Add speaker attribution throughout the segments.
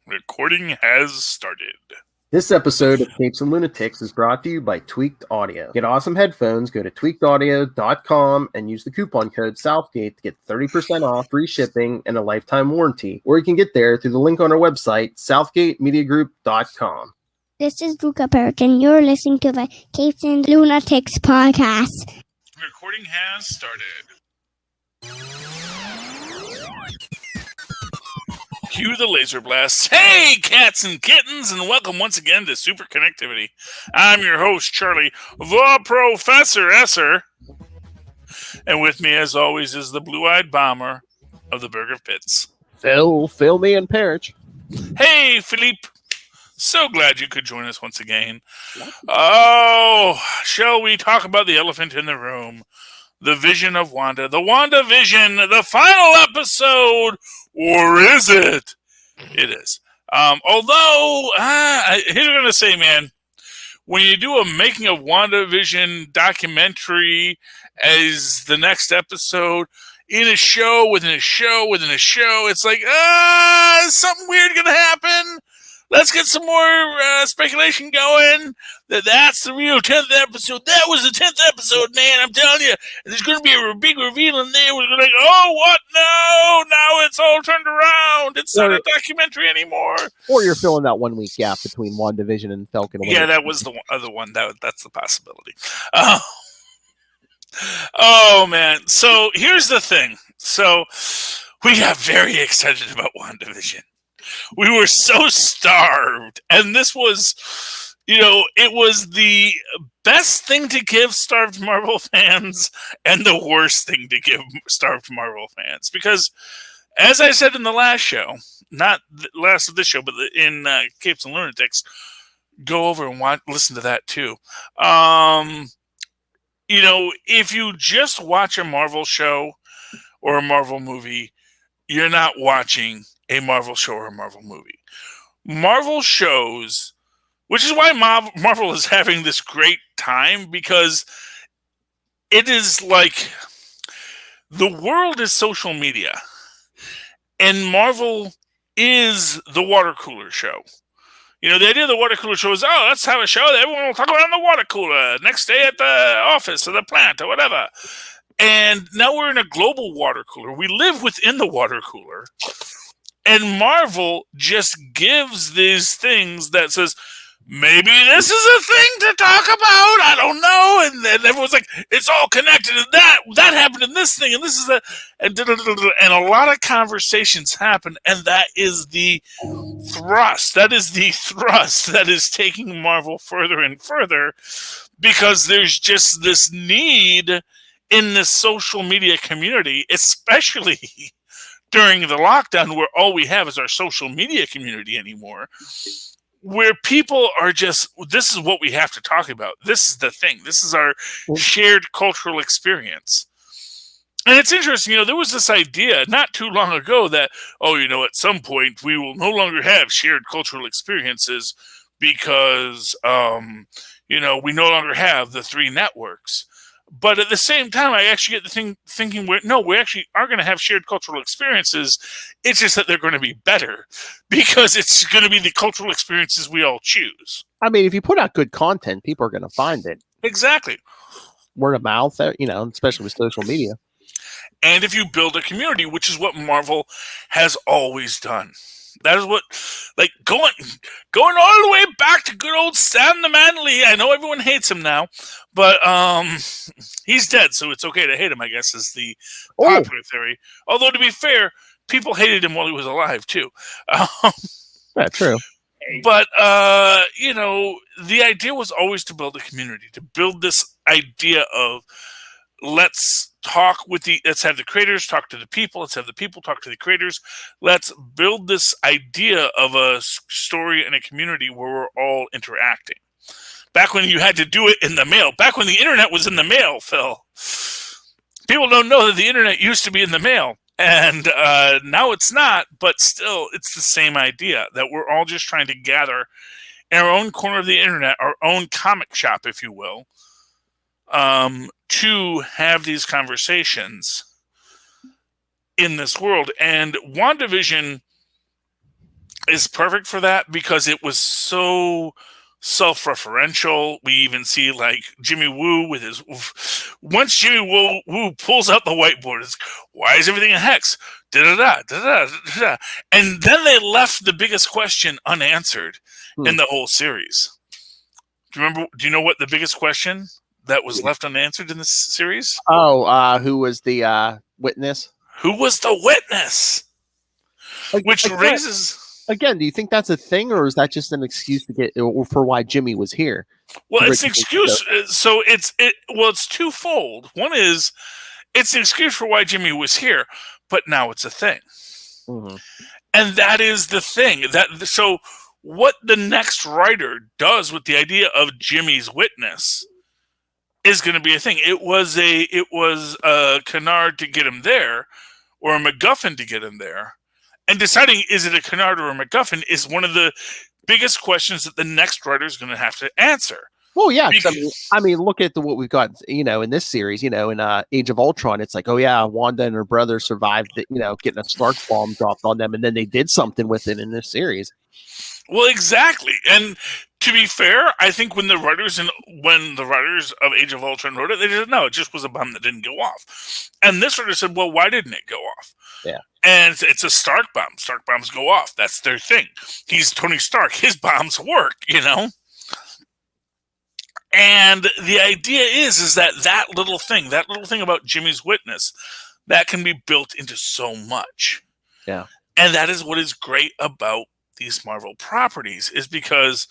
Speaker 1: Recording has started.
Speaker 2: This episode of Capes and Lunatics is brought to you by Tweaked Audio. Get awesome headphones, go to tweakedaudio.com and use the coupon code Southgate to get 30% off, free shipping, and a lifetime warranty. Or you can get there through the link on our website, southgatemediagroup.com.
Speaker 3: This is Luca Perich, and you're listening to the Capes and Lunatics podcast.
Speaker 1: Recording has started. Cue the laser blasts. Hey, cats and kittens, and welcome once again to Super Connectivity. I'm your host, Charlie, the Professor Esser. And with me, as always, is the blue-eyed bomber of the Burger Pits.
Speaker 4: Phil me and Perich.
Speaker 1: Hey, Philippe. So glad you could join us once again. Oh, shall we talk about the elephant in the room? The vision of Wanda. The WandaVision, the final episode. Or is it? It is. Although, here's what I'm going to say, man. When you do a making of WandaVision documentary as the next episode, in a show, within a show, within a show, it's like, is something weird going to happen? Let's get some more speculation going. That's the real 10th episode. That was the 10th episode, man. I'm telling you. There's going to be a big reveal in there. We're going to like, oh, what? No. Now it's all turned around. It's not a documentary anymore.
Speaker 4: Or you're filling that 1 week gap between WandaVision and Falcon.
Speaker 1: Yeah, that was the other one. That's the possibility. Oh, man. So here's the thing. So we got very excited about WandaVision. We were so starved, and this was, it was the best thing to give starved Marvel fans and the worst thing to give starved Marvel fans. Because, as I said in the last show, not the last of this show, but in Capes and Lunatics, go over and listen to that too. If you just watch a Marvel show or a Marvel movie, you're not watching a Marvel show or a Marvel movie. Marvel shows, which is why Marvel is having this great time, because it is like the world is social media, and Marvel is the water cooler show. The idea of the water cooler show is, let's have a show that everyone will talk about in the water cooler next day at the office or the plant or whatever. And now we're in a global water cooler. We live within the water cooler. And Marvel just gives these things that says, maybe this is a thing to talk about. I don't know. And then everyone's like, it's all connected. And that happened in this thing. And this is that. And a lot of conversations happen. And that is the thrust. That is the thrust that is taking Marvel further and further. Because there's just this need in the social media community, especially during the lockdown, where all we have is our social media community anymore, where people are just, this is what we have to talk about. This is the thing. This is our shared cultural experience. And it's interesting, there was this idea not too long ago that, at some point we will no longer have shared cultural experiences because, we no longer have the three networks. But at the same time, I actually get the thinking, we actually are going to have shared cultural experiences. It's just that they're going to be better because it's going to be the cultural experiences we all choose.
Speaker 4: I mean, if you put out good content, people are going to find it.
Speaker 1: Exactly.
Speaker 4: Word of mouth, especially with social media.
Speaker 1: And if you build a community, which is what Marvel has always done. That is what, going all the way back to good old Stan the Man Lee. I know everyone hates him now, but he's dead, so it's okay to hate him, I guess, is the popular theory. Although, to be fair, people hated him while he was alive, too.
Speaker 4: Yeah, true.
Speaker 1: But, the idea was always to build a community, to build this idea of let's have the creators talk to the people. Let's have the people talk to the creators. Let's build this idea of a story and a community where we're all interacting. Back when you had to do it in the mail. Back when the internet was in the mail, Phil. People don't know that the internet used to be in the mail. And now it's not, but still, it's the same idea that we're all just trying to gather in our own corner of the internet, our own comic shop, if you will, to have these conversations in this world. And WandaVision is perfect for that because it was so self-referential. We even see like Jimmy Woo with his. Once Jimmy Woo pulls out the whiteboard, it's why is everything a hex? Da da da da da da. And then they left the biggest question unanswered in the whole series. Do you remember? Do you know what the biggest question that was left unanswered in this series?
Speaker 4: Oh, who was the witness?
Speaker 1: Who was the witness? Which raises.
Speaker 4: Again, do you think that's a thing, or is that just an excuse to get for why Jimmy was here?
Speaker 1: Well, it's an excuse. So it's twofold. One is it's an excuse for why Jimmy was here, but now it's a thing, and that is the thing. So what the next writer does with the idea of Jimmy's witness is going to be a thing. It was a canard to get him there, or a MacGuffin to get him there. And deciding is it a canard or a MacGuffin is one of the biggest questions that the next writer is going to have to answer.
Speaker 4: Well, yeah. I mean, look at what we've got, in this series, in Age of Ultron, it's like, oh yeah, Wanda and her brother survived, getting a Stark bomb dropped on them, and then they did something with it in this series.
Speaker 1: Well, exactly. And to be fair, I think when the writers of Age of Ultron wrote it, they said, no, it just was a bomb that didn't go off. And this writer said, well, why didn't it go off?
Speaker 4: Yeah.
Speaker 1: And it's a Stark bomb. Stark bombs go off. That's their thing. He's Tony Stark. His bombs work, And the idea is that little thing about Jimmy's witness, that can be built into so much.
Speaker 4: Yeah.
Speaker 1: And that is what is great about these Marvel properties, is because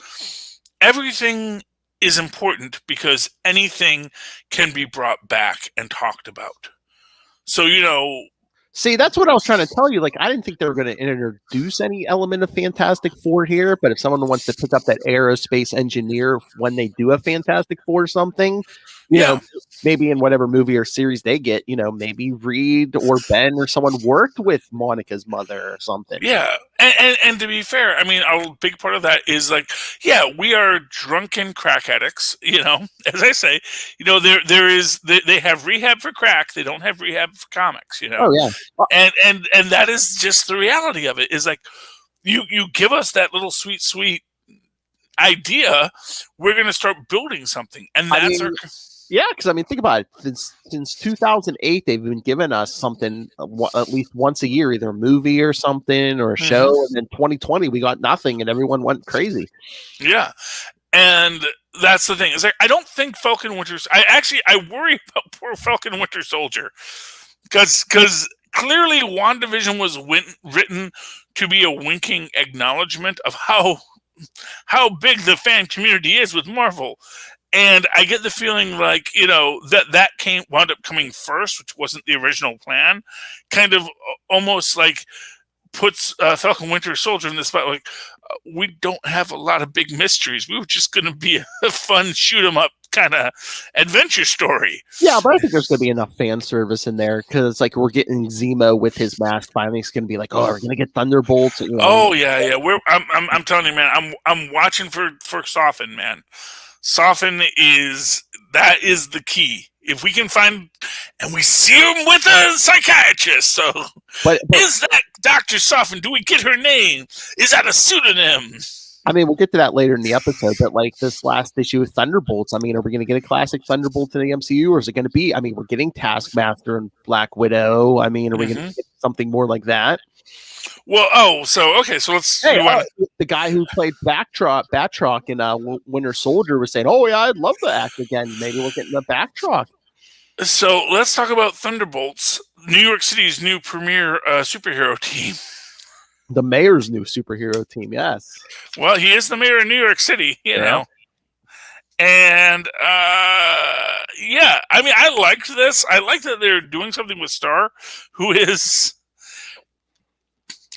Speaker 1: everything is important because anything can be brought back and talked about. So,
Speaker 4: see, that's what I was trying to tell you. Like, I didn't think they were going to introduce any element of Fantastic Four here, but if someone wants to pick up that aerospace engineer when they do a Fantastic Four or something, maybe in whatever movie or series they get, maybe Reed or Ben or someone worked with Monica's mother or something.
Speaker 1: Yeah. And to be fair, I mean, a big part of that is like, yeah, we are drunken crack addicts, as I say, they have rehab for crack. They don't have rehab for comics,
Speaker 4: Oh yeah.
Speaker 1: And that is just the reality of it, is like, you give us that little sweet idea, we're going to start building something. And that's
Speaker 4: yeah, because think about it. Since 2008, they've been giving us something at least once a year, either a movie or something or a show. And then 2020, we got nothing, and everyone went crazy.
Speaker 1: Yeah, and that's the thing. Is like, I don't think Falcon Winter. I worry about poor Falcon Winter Soldier because clearly WandaVision was written to be a winking acknowledgement of how big the fan community is with Marvel. And I get the feeling like, that wound up coming first, which wasn't the original plan, kind of almost like puts Falcon Winter Soldier in the spot. Like, we don't have a lot of big mysteries. We were just going to be a fun shoot 'em up kind of adventure story.
Speaker 4: Yeah, but I think there's going to be enough fan service in there because, like, we're getting Zemo with his mask. Finally, it's going to be like, oh, we're going to get Thunderbolts.
Speaker 1: Oh yeah. I'm telling you, man. I'm watching for Soften, man. Soften is the key. If we can find, and we see him with a psychiatrist, so but is that Dr. Soften? Do we get her name? Is that a pseudonym?
Speaker 4: I mean, we'll get to that later in the episode, but like this last issue with Thunderbolts, are we going to get a classic Thunderbolt in the MCU, or is it going to be, we're getting Taskmaster and Black Widow. Are we going to get something more like that?
Speaker 1: Well, so let's.
Speaker 4: Hey, the guy who played Batroc in Winter Soldier was saying, "Oh yeah, I'd love to act again. Maybe we'll get in the Batroc."
Speaker 1: So let's talk about Thunderbolts, New York City's new premier superhero team.
Speaker 4: The mayor's new superhero team, yes.
Speaker 1: Well, he is the mayor of New York City, you know. And I liked this. I like that they're doing something with Star, who is.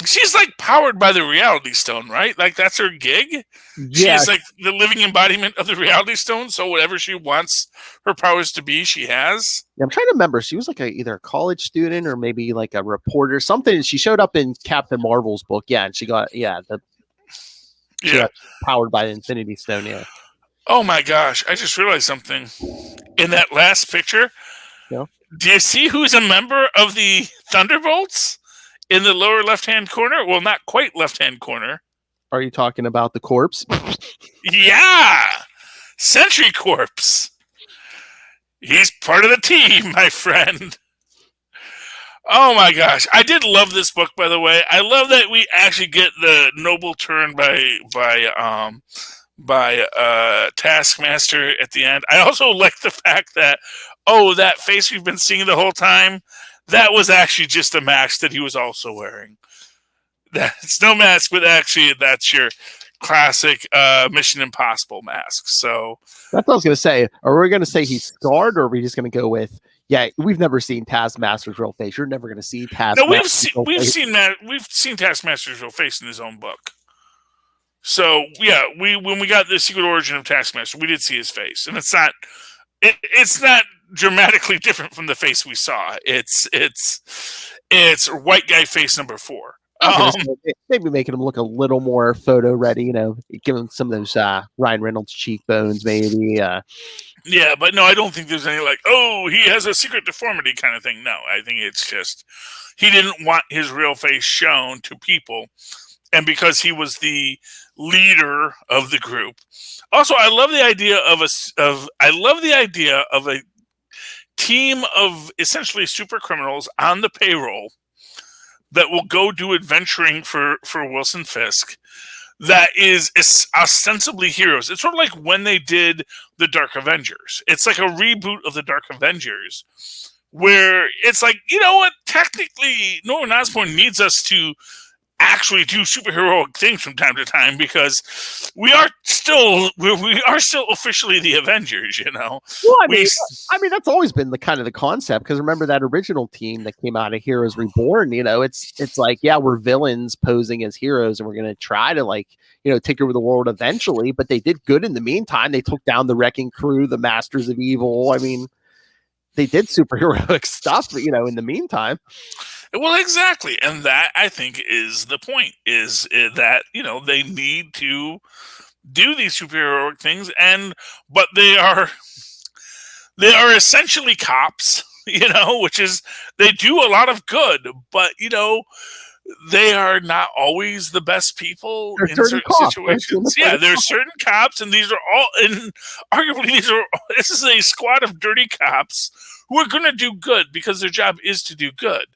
Speaker 1: She's like powered by the Reality Stone, right? Like that's her gig. Yeah. She's like the living embodiment of the Reality Stone. So whatever she wants her powers to be, she has.
Speaker 4: Yeah, I'm trying to remember. She was like either a college student or maybe like a reporter, something. She showed up in Captain Marvel's book. Yeah, and she got got powered by the Infinity Stone. Yeah.
Speaker 1: Oh my gosh! I just realized something. In that last picture, do you see who's a member of the Thunderbolts? In the lower left-hand corner? Well, not quite left-hand corner.
Speaker 4: Are you talking about the corpse?
Speaker 1: Yeah, Sentry Corpse. He's part of the team, my friend. Oh my gosh, I did love this book. By the way, I love that we actually get the noble turn by Taskmaster at the end. I also like the fact that that face we've been seeing the whole time, that was actually just a mask that he was also wearing. That's no mask, but actually that's your classic Mission Impossible mask. So
Speaker 4: that's what I was going to say. Are we going to say he's scarred, or are we just going to go with, yeah, we've never seen Taskmaster's real face. You're never going to see Taskmaster's
Speaker 1: No, we've seen Taskmaster's real face in his own book. So yeah, when we got the Secret Origin of Taskmaster, we did see his face, and it's not dramatically different from the face we saw. It's white guy face number 4.
Speaker 4: Maybe making him look a little more photo ready, give him some of those Ryan Reynolds cheekbones, maybe.
Speaker 1: Yeah, but no, I don't think there's any he has a secret deformity kind of thing. No, I think it's just he didn't want his real face shown to people, and because he was the leader of the group. Also, I love the idea of a team of essentially super criminals on the payroll that will go do adventuring for Wilson Fisk that is ostensibly heroes. It's sort of like when they did the Dark Avengers. It's like a reboot of the Dark Avengers where it's like, you know what, technically Norman Osborn needs us to actually do superheroic things from time to time because we are still officially the Avengers, Well,
Speaker 4: I mean that's always been the kind of the concept, because remember that original team that came out of Heroes Reborn, it's like, yeah, we're villains posing as heroes and we're going to try to take over the world eventually, but they did good in the meantime. They took down the Wrecking Crew, the Masters of Evil. I mean, they did superheroic stuff, in the meantime.
Speaker 1: Well, exactly. And that, I think, is the point, is that, they need to do these superheroic things, but they are essentially cops, which is, they do a lot of good, but, they are not always the best people in certain situations. Yeah, there's certain cops, and these are all, and arguably this is a squad of dirty cops who are going to do good because their job is to do good.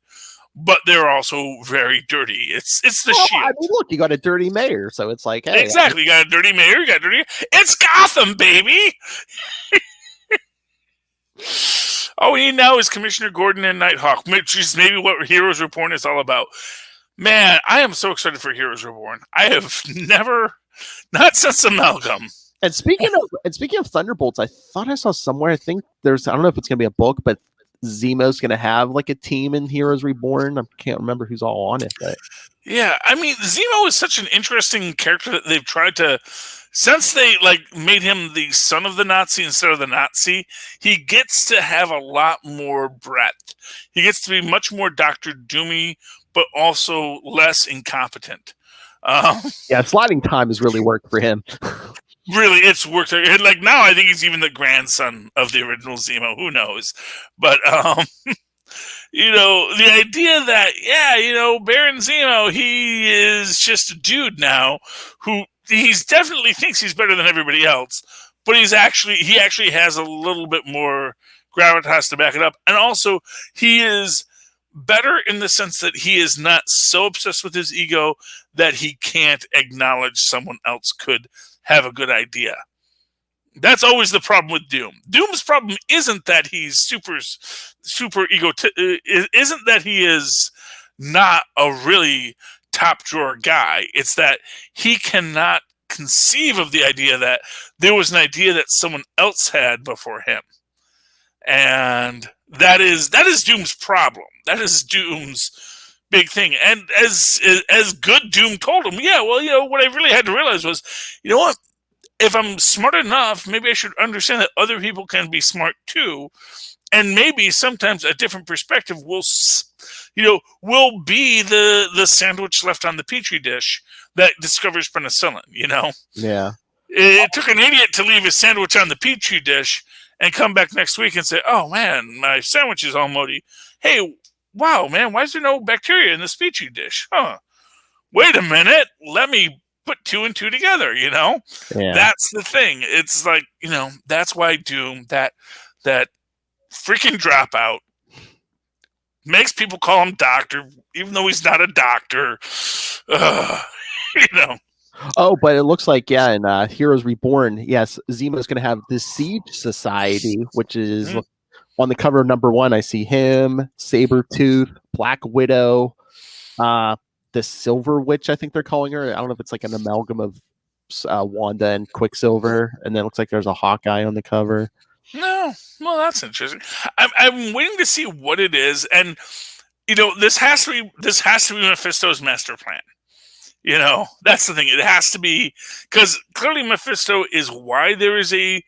Speaker 1: But they're also very dirty. It's the Shield.
Speaker 4: I mean, look, you got a dirty mayor, so it's like, hey,
Speaker 1: exactly. You got a dirty mayor. You got dirty. It's Gotham, baby. All we need now is Commissioner Gordon and Nighthawk, which is maybe what Heroes Reborn is all about. Man, I am so excited for Heroes Reborn. I have not since Amalgam.
Speaker 4: And speaking of Thunderbolts, I thought I saw somewhere. I think I don't know if it's going to be a book, but Zemo's going to have a team in Heroes Reborn. I can't remember who's all on it, but
Speaker 1: yeah, I mean, Zemo is such an interesting character that they've tried to, since they made him the son of the Nazi instead of the Nazi, he gets to have a lot more breadth. He gets to be much more Dr. Doomy, but also less incompetent.
Speaker 4: Sliding time has really worked for him.
Speaker 1: Really, it's worked. Now, I think he's even the grandson of the original Zemo. Who knows? But the idea that Baron Zemo, he is just a dude now who he's definitely thinks he's better than everybody else, but he actually has a little bit more gravitas to back it up, and also he is better in the sense that he is not so obsessed with his ego that he can't acknowledge someone else could have a good idea. That's always the problem with Doom. Doom's problem isn't that he's super isn't that he is not a really top drawer guy. It's that he cannot conceive of the idea that there was an idea that someone else had before him. And that is Doom's problem. That is Doom's big thing. And as good Doom told him, what I really had to realize was, what? If I'm smart enough, maybe I should understand that other people can be smart too. And maybe sometimes a different perspective will be the sandwich left on the Petri dish that discovers penicillin,
Speaker 4: Yeah.
Speaker 1: It took an idiot to leave his sandwich on the Petri dish and come back next week and say, oh man, my sandwich is all moldy. Hey, wow, man, why is there no bacteria in this Petri dish? Huh. Wait a minute. Let me put two and two together.
Speaker 4: Yeah.
Speaker 1: That's the thing. It's like, that's why Doom, that freaking dropout, makes people call him Doctor, even though he's not a doctor.
Speaker 4: Oh, but it looks like, in Heroes Reborn, yes, Zemo's going to have the Siege Society, which is on the cover of #1. I see him, Sabretooth, Black Widow, the Silver Witch, I think they're calling her. I don't know if it's like an amalgam of Wanda and Quicksilver, and then it looks like there's a Hawkeye on the cover.
Speaker 1: No, well, that's interesting. I'm waiting to see what it is, and this has to be Mephisto's master plan. That's the thing. It has to be, because clearly Mephisto is why there is a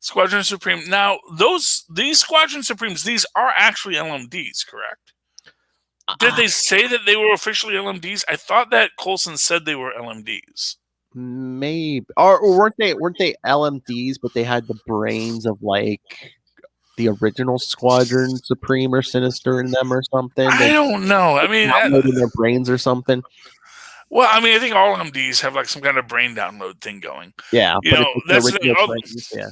Speaker 1: Squadron Supreme. Now, these Squadron Supremes, these are actually LMDs, correct? Did they say that they were officially LMDs? I thought that Coulson said they were LMDs.
Speaker 4: Maybe, or weren't they LMDs? But they had the brains of like the original Squadron Supreme or Sinister in them or something.
Speaker 1: I don't know. I mean,
Speaker 4: downloading their brains or something.
Speaker 1: Well, I mean, I think all MDs have like some kind of brain download thing going.
Speaker 4: Yeah,
Speaker 1: that's the thing.
Speaker 4: Yeah.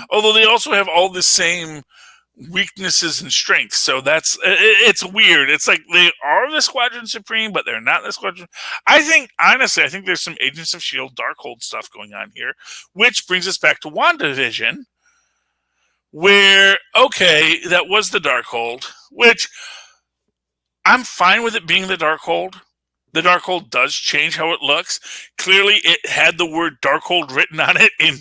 Speaker 1: Although they also have all the same weaknesses and strengths, so it's weird. It's like they are the Squadron Supreme, but they're not the Squadron. Honestly, I think there's some Agents of S.H.I.E.L.D. Darkhold stuff going on here, which brings us back to WandaVision, where, okay, that was the Darkhold, which I'm fine with it being the Darkhold. The Darkhold does change how it looks. Clearly, it had the word Darkhold written on it in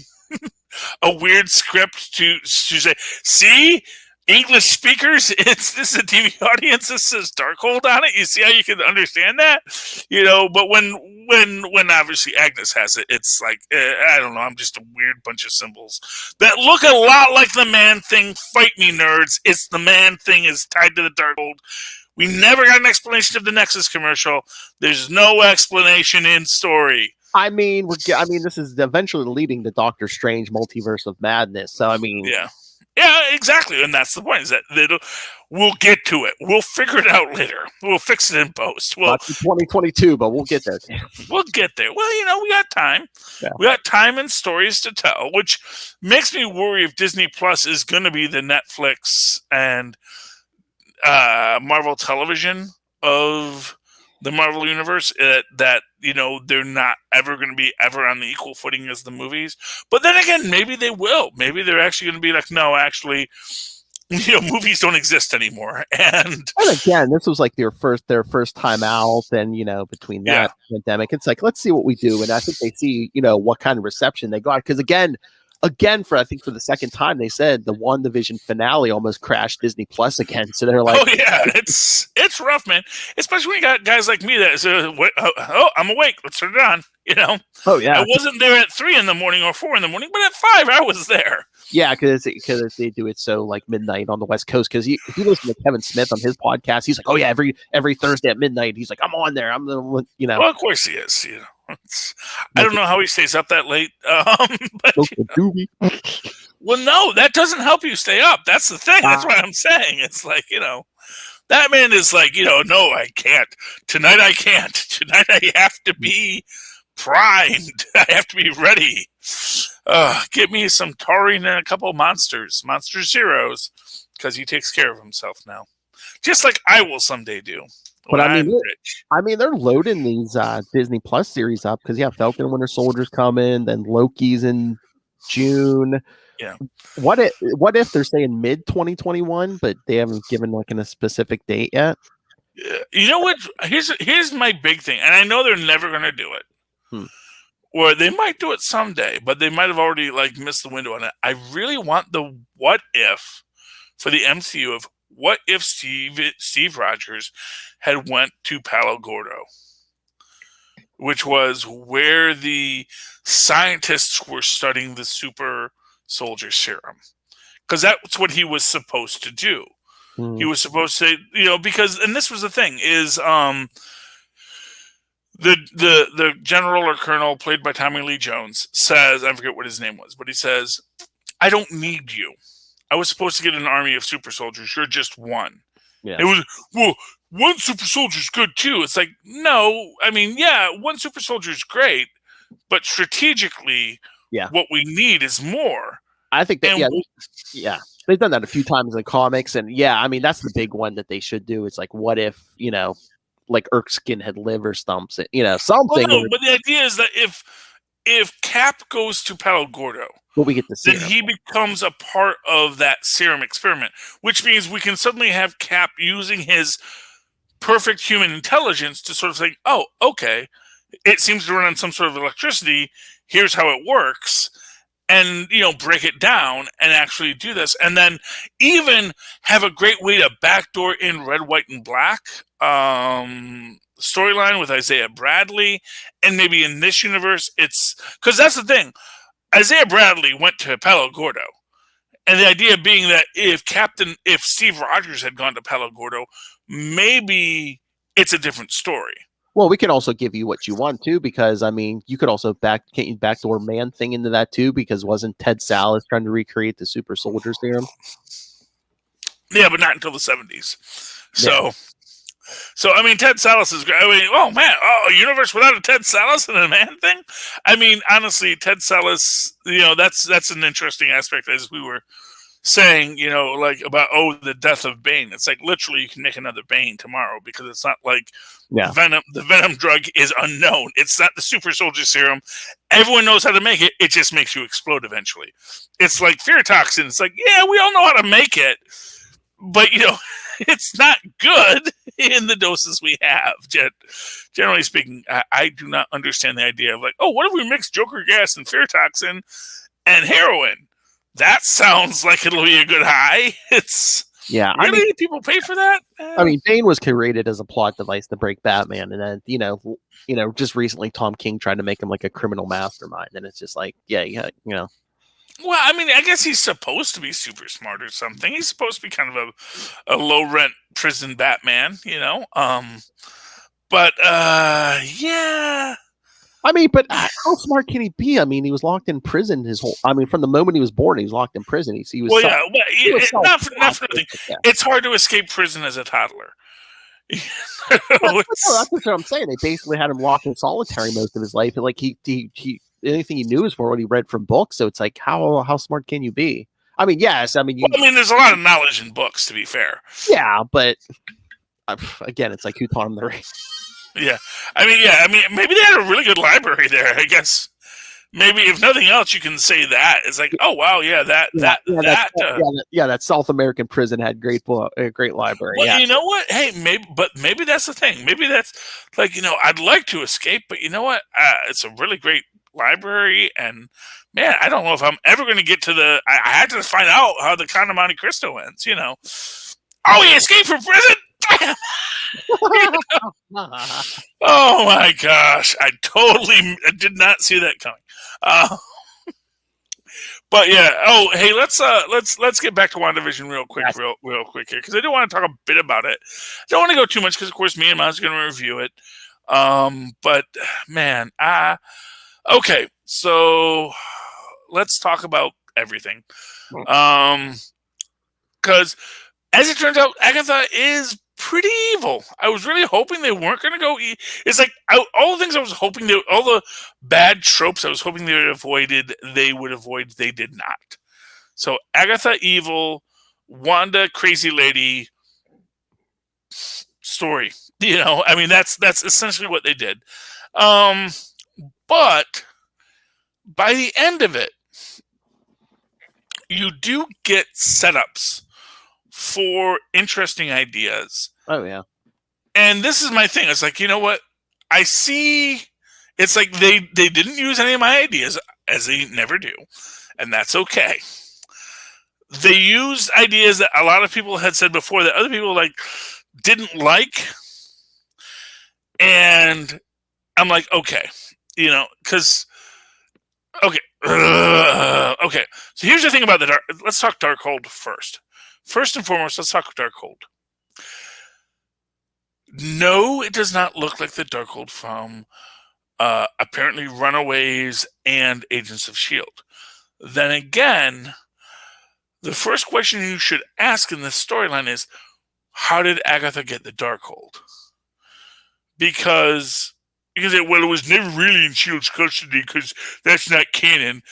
Speaker 1: a weird script to say, see, English speakers, this is a TV audience that says Darkhold on it. You see how you can understand that? But when obviously Agnes has it, it's like, I don't know, I'm just a weird bunch of symbols that look a lot like the Man-Thing. Fight me, nerds. It's the Man-Thing is tied to the Darkhold. We never got an explanation of the Nexus commercial. There's no explanation in story.
Speaker 4: I mean, this is eventually leading to Doctor Strange Multiverse of Madness. So, I mean...
Speaker 1: Yeah, exactly. And that's the point, is that we'll get to it. We'll figure it out later. We'll fix it in post.
Speaker 4: Not 2022, but we'll get there.
Speaker 1: We'll get there. Well, we got time.
Speaker 4: Yeah.
Speaker 1: We got time and stories to tell, which makes me worry if Disney Plus is going to be the Netflix and Marvel Television of the Marvel Universe, that they're not ever going to be ever on the equal footing as the movies. But then again, maybe they will. Maybe they're actually going to be like, no, actually, movies don't exist anymore. And
Speaker 4: again, this was like their first time out, and between that pandemic, it's like, let's see what we do. And I think they see what kind of reception they got, because again, for the second time, they said the WandaVision finale almost crashed Disney Plus again. So they're like,
Speaker 1: "Oh yeah, it's rough, man." Especially when you got guys like me that say, "Oh, I'm awake. Let's turn it on."
Speaker 4: Oh yeah,
Speaker 1: I wasn't there at 3 a.m. or 4 a.m, but at 5 I was there.
Speaker 4: Yeah, because they do it so like midnight on the West Coast. Because if you listen to Kevin Smith on his podcast, he's like, "Oh yeah, every Thursday at midnight, he's like, I'm on there. I'm the one."
Speaker 1: Well, of course he is. I don't know how he stays up that late. But, well, no, that doesn't help you stay up. That's the thing. That's what I'm saying. It's like, that man is like, no, I can't. Tonight I can't. Tonight I have to be primed. I have to be ready. Get me some taurine and a couple of Monster Zeros, because he takes care of himself now. Just like I will someday do.
Speaker 4: But I mean, they're loading these Disney Plus series up, because Falcon and Winter Soldier's coming, then Loki's in June.
Speaker 1: Yeah.
Speaker 4: What if they're saying mid 2021, but they haven't given like a specific date yet?
Speaker 1: You know what? Here's my big thing, and I know they're never going to do it. Or they might do it someday, but they might have already like missed the window on it. I really want the what if for the MCU of what if Steve Rogers had went to Palo Gordo, which was where the scientists were studying the super soldier serum, because that's what he was supposed to do. He was supposed to, because, and this was the thing, is the general or colonel played by Tommy Lee Jones says, I forget what his name was, but he says, "I don't need you. I was supposed to get an army of super soldiers. You're just one."
Speaker 4: Yeah.
Speaker 1: It was, well, one super soldier's good too. It's like, no, I mean, yeah, one super soldier's great, but strategically, what we need is more.
Speaker 4: I think that, they've done that a few times in comics, and I mean, that's the big one that they should do. It's like, what if, like Erskine had liver stumps, something.
Speaker 1: Well, no, but the idea is that if Cap goes to Palo Gordo,
Speaker 4: we get to see
Speaker 1: then he becomes a part of that serum experiment, which means we can suddenly have Cap using his perfect human intelligence to sort of think, oh, okay, it seems to run on some sort of electricity. Here's how it works. And, break it down and actually do this. And then even have a great way to backdoor in Red, White, and Black storyline with Isaiah Bradley. And maybe in this universe, it's... Because that's the thing. Isaiah Bradley went to Palo Gordo. And the idea being that if Steve Rogers had gone to Palo Gordo, maybe it's a different story.
Speaker 4: Well, we can also give you what you want too, because I mean, you could also backdoor Man Thing into that too, because wasn't Ted Sallis trying to recreate the super soldier serum?
Speaker 1: Yeah, but not until the 70s. So I mean, Ted Sallis is great. I mean, oh man, a universe without a Ted Sallis and a Man Thing? I mean, honestly, Ted Sallis, that's an interesting aspect, as we were saying, like about, the death of Bane. It's like literally you can make another Bane tomorrow, because it's not like the Venom drug is unknown. It's not the super soldier serum. Everyone knows how to make it. It just makes you explode eventually. It's like fear toxin. It's like, yeah, we all know how to make it, but it's not good in the doses we have. Generally speaking, I do not understand the idea of like, what if we mix Joker gas and fear toxin and heroin? That sounds like it'll be a good high. It's really, I mean, people pay for that.
Speaker 4: I mean, Bane was created as a plot device to break Batman, and then just recently Tom King tried to make him like a criminal mastermind, and it's just like, Well,
Speaker 1: I mean, I guess he's supposed to be super smart or something. He's supposed to be kind of a low rent prison Batman, But yeah.
Speaker 4: I mean, but how smart can he be? I mean, he was locked in prison from the moment he was born, he was locked in prison. He was
Speaker 1: not for nothing. It's hard to escape prison as a toddler.
Speaker 4: That's what I'm saying. They basically had him locked in solitary most of his life. And like he anything he knew was for what he read from books. So it's like, how smart can you be? I mean, yes. I mean,
Speaker 1: there's a lot of knowledge in books, to be fair.
Speaker 4: Yeah, but again, it's like, who taught him the race?
Speaker 1: Yeah. I mean, maybe they had a really good library there, I guess. Maybe if nothing else, you can say that. It's like, oh wow,
Speaker 4: that South American prison had great library.
Speaker 1: Well, you know what? Hey, maybe that's the thing. Maybe that's like, I'd like to escape, but you know what? It's a really great library, and man, I don't know if I'm ever going to get to the. I had to find out how the Count of Monte Cristo ends. Oh, he escaped from prison. Damn. Oh my gosh! I did not see that coming. But yeah. Oh, hey, let's get back to WandaVision real quick here, because I do want to talk a bit about it. Don't want to go too much because, of course, me and Miles are going to review it. But man, okay. So let's talk about everything. Because as it turns out, Agatha is pretty evil. I was really hoping they weren't going to go. It's like all the things I was hoping all the bad tropes I was hoping they would avoid. They did not. So Agatha evil, Wanda crazy lady story. I mean that's essentially what they did. But by the end of it, you do get setups for interesting ideas.
Speaker 4: Oh yeah.
Speaker 1: And this is my thing. It's like, you know what? I see it's like they didn't use any of my ideas, as they never do. And that's okay. They used ideas that a lot of people had said before that other people didn't like. And I'm like, okay, because okay. Okay. So here's the thing about let's talk Darkhold first. First and foremost, let's talk Darkhold. No, it does not look like the Darkhold from apparently Runaways and Agents of S.H.I.E.L.D. Then again, the first question you should ask in this storyline is, how did Agatha get the Darkhold? Because it was never really in Shield's custody because that's not canon.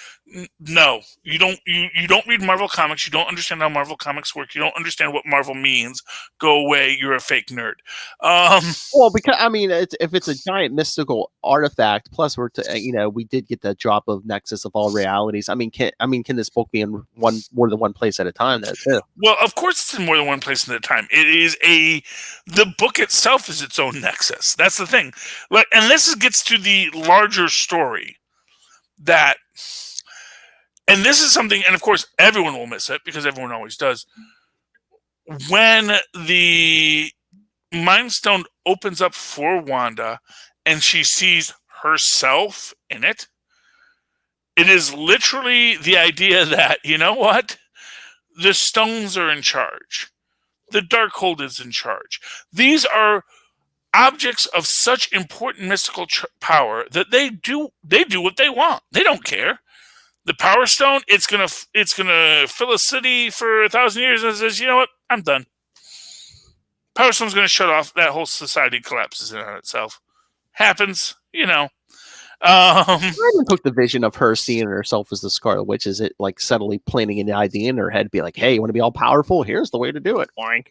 Speaker 1: No, you don't. You don't read Marvel comics. You don't understand how Marvel comics work. You don't understand what Marvel means. Go away. You're a fake nerd.
Speaker 4: Well, because I mean, if it's a giant mystical artifact, plus we did get the drop of Nexus of all realities. I mean, can this book be in more than one place at a time? That's it.
Speaker 1: Well, of course, it's in more than one place at a time. The book itself is its own Nexus. That's the thing. And this gets to the larger story that. And this is something, and of course, everyone will miss it because everyone always does. When the Mind Stone opens up for Wanda and she sees herself in it, it is literally the idea that, you know what? The stones are in charge. The Darkhold is in charge. These are objects of such important mystical power that they do what they want. They don't care. The Power Stone, it's gonna fill a city for 1,000 years, and it says, you know what, I'm done. Power Stone's gonna shut off. That whole society collapses in on itself. Happens, you know.
Speaker 4: I even took the vision of her seeing herself as the Scarlet Witch. Is it like subtly planting an idea in her head, be like, "Hey, you want to be all powerful? Here's the way to do it." Boink.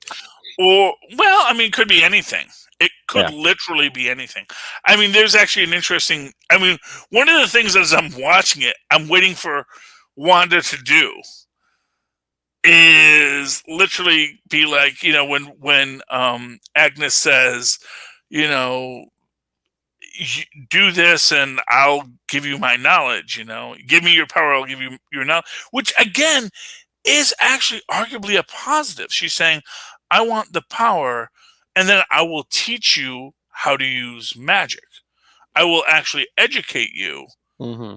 Speaker 1: Or, well, I mean, it could be anything. It could literally be anything. I mean, there's actually an interesting. I mean, one of the things as I'm watching it, I'm waiting for Wanda to do is literally be like, you know, when Agnes says, you know, do this and I'll give you my knowledge, you know, give me your power, I'll give you your knowledge, which again is actually arguably a positive. She's saying, I want the power and then I will teach you how to use magic. I will actually educate you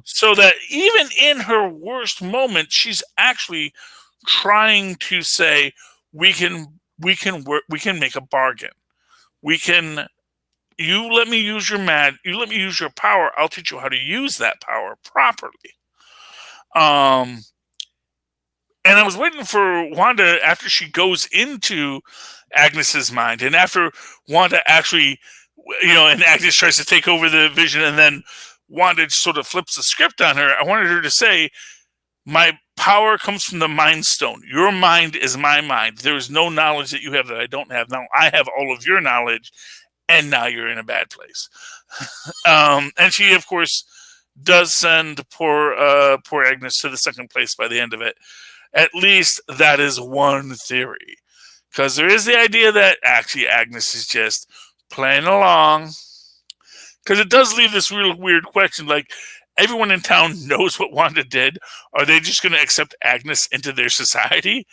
Speaker 1: so that even in her worst moment, she's actually trying to say, we can work, we can make a bargain. You let me use you let me use your power, I'll teach you how to use that power properly. And I was waiting for Wanda after she goes into Agnes's mind, and after Wanda actually, you know, and Agnes tries to take over the vision, and then Wanda sort of flips the script on her. I wanted her to say, my power comes from the Mind Stone. Your mind is my mind. There is no knowledge that you have that I don't have. Now I have all of your knowledge, and now you're in a bad place. And she, of course, does send poor Agnes to the second place by the end of it. At least that is one theory. Because there is the idea that actually Agnes is just playing along. Because it does leave this real weird question, like, everyone in town knows what Wanda did. Are they just going to accept Agnes into their society?